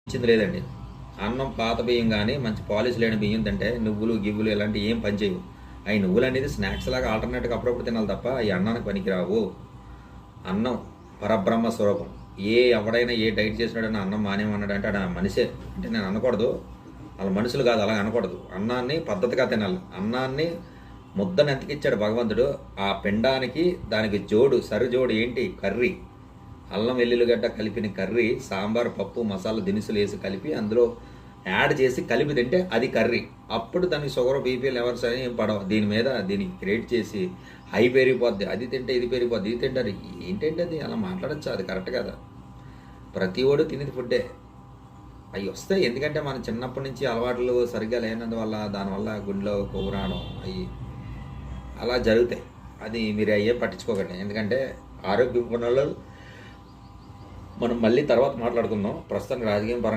ఇచ్చింది లేదండి. అన్నం పాత బియ్యం కానీ మంచి పాలిష్ లేని బియ్యం తింటే నువ్వులు గివ్వులు ఇలాంటివి ఏం పనిచేయవు. అవి నువ్వులు అనేది స్నాక్స్ లాగా ఆల్టర్నేట్గా అప్పుడప్పుడు తినాలి తప్ప ఈ అన్నానికి పనికిరావు. అన్నం పరబ్రహ్మ స్వరూపం. ఎవడైనా ఏ డైట్ చేసినాడని అన్నం మానేమన్నాడంటే ఆడ మనిషే. అంటే నేను అనకూడదు, వాళ్ళ మనుషులు కాదు, అలా అనకూడదు. అన్నాన్ని పద్ధతిగా తినాలి. అన్నాన్ని ముద్దను ఎంతకిచ్చాడు భగవంతుడు, ఆ పిండానికి దానికి సరిజోడు ఏంటి? కర్రీ. అల్లం వెల్లుల్లిగడ్డ కలిపిన కర్రీ, సాంబార్ పప్పు మసాలా దినుసులు వేసి కలిపి అందులో యాడ్ చేసి కలిపి తింటే అది కర్రీ. అప్పుడు దానికి షుగర్ బీపీ లెవర్స్ అని ఏం పడవు. దీనికి క్రియేట్ చేసి హై పెరిగిపోద్ది, అది తింటే ఇది పెరిగిపోద్ది, ఇది తింటారు. ఏంటంటే అది అలా మాట్లాడచ్చు? అది కరెక్ట్ కదా. ప్రతి ఓడు తినేది ఫుడ్డే. అవి వస్తాయి, ఎందుకంటే మన చిన్నప్పటి నుంచి అలవాట్లు సరిగ్గా లేనందువల్ల దానివల్ల గుండెలో కొవ్వు రావడం అవి అలా జరుగుతాయి. అది మీరు అయ్యే పట్టించుకోకండి. ఎందుకంటే ఆరోగ్యం పనులు మనం మళ్ళీ తర్వాత మాట్లాడుకుందాం. ప్రస్తుతానికి రాజకీయం పరంగా